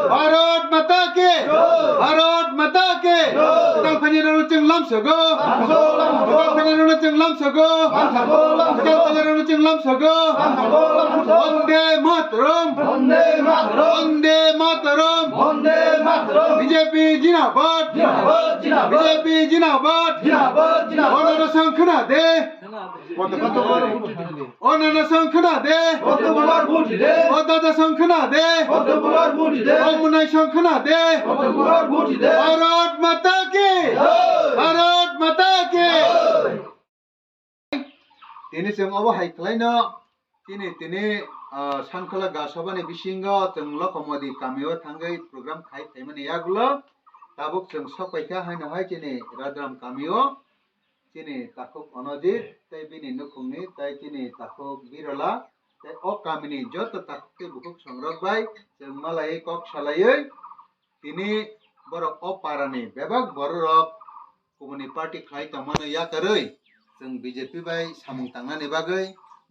भारत माता के भारत माता के कल फनिरनो चंगलाम सगो कल फनिरनो चंगलाम सगो कल फनिरनो चंगलाम सगो वंदे मातरम वंदे मातरम वंदे मातरम वंदे मातरम बीजेपी जिंदाबाद बीजेपी जिंदाबाद ओनानो संखना दे ओनानो संखना दे ओदादा संखना दे ओमुनाय संखना दे भारत माता के भारत माता के तिनी जों अब हाइख्लायनो तिनी सानखोला गासबानि बिसिंगा जों लखमदि कामियो थांगै प्रग्राम खायमाने यागुलो ताबुक जों सकायखा हायनो तिनी राद्राम कामियो तिनी ताखुक अनजित तै बिनि नुखुंनि तै तिनी ताखुक बिरला तै अ कामिनि जत ताखुके बुकुक संरकबाय जों मालायै कक सालायै तिनी बरक अ पारानि बेबाक बररक कमुनि पार्टी खाय तमानो याकारै जों बीजेपी बाय सामुं थांनानि बागै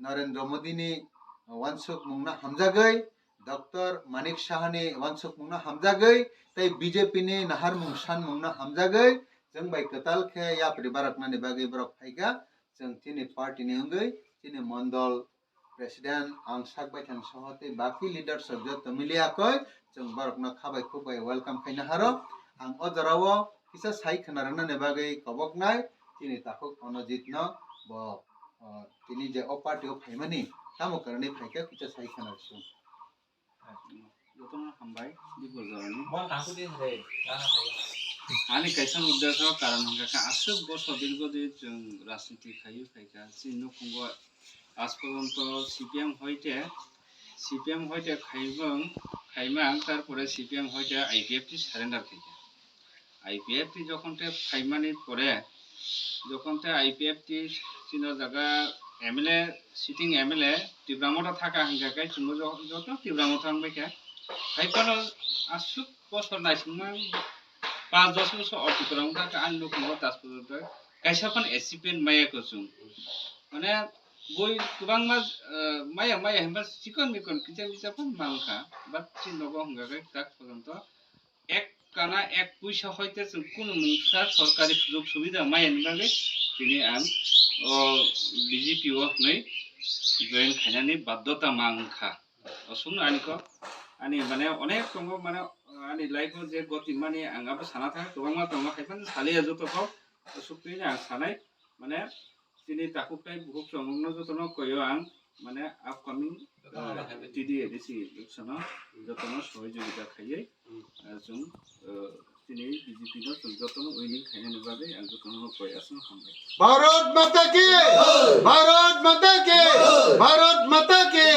नरेंद्र मोदीनि वानसुक मुंना हामजागै डॉक्टर मानिक साहानि वानसुक मुंना हामजागै तै बीजेपी नि नाहार मुंसान मुंना हामजागै जों बाय कताल खे यापरि बारकनानि बागै बरक फायगा जों तिनी पार्टी नि अंगै तिनी मंडल प्रेसिडेंट आं साकबाय थां सहते बाकी लीडरशिप जत मिलियाखै जों बरकना खाबाय खुबाय वेलकाम खायनो हारो आं अजरावो किसा साइ खोनारनानि बागै कबकनाय तिनी ताखुक अनजितनो ब तिनी जे अ पार्टी अफ फायमानि तामो करने फायका किसा साइ खोनारसु जतन हामबाय दिबरजारानि बन थाखु दे रे गाना थायो आनि कैसा उद्देश्य कारण हंगा आसुक बसर दीर्घदि जों राजनीति खायो फायका चिन्ह खुंग आज पर्यন্ত সিপিএম হইতে খাইমাং তারপরে সিপিএম হইতে আইপিএফটি সারেন্ডার খাইছে আইপিএফটি যখনতে খাইমানির পরে যখনতে আইপিএফটি চিন জায়গা এমএলএ সিটিং এমএলএ তীব্রামতা থাকা হাঙ্গাকাই চিন যত তীব্রামতা হাঙ্গাইকা খাইপানো আসুক বছর নাইসিংমা 5-10 বছর অতিক্রম থাকা আন লোকমো তাজ পর্যন্ত কাইসাপান এসিপিএন মায়াকো जों মানে বই गोबां माया हेमबा चिकन मिकन किजा बिजाफोर मांखा बा चिन्नबो हंगाखै ताक पर्यন্ত एक काना एक पैसा हयते जों कुनु मुंसा सरकारि सुजुग सुबिदा मायानि बागै दिनै आं बिजेपि अ नै जयेन खायनानि बाध्यता मांखा असुंनो आनिखौ आनि माने अनेक दङ माने आनि लाइफआव जे गति माने आंहाबो साना थाङा गोबां दङ खायफान सालिया जतखौ सुक्तिनि आं सानाय माने तिनी ताकुकाय बुक संगनो जतनो कयो आं माने अपकमिंग टीडीएडीसी इलेक्शन जतनो सहयोगिता खायै जों तिनी बीजेपी नो जतनो उइनिं खायनानि बागै आं जतनो प्रयास खालामबाय भारत माता के भारत माता के भारत माता के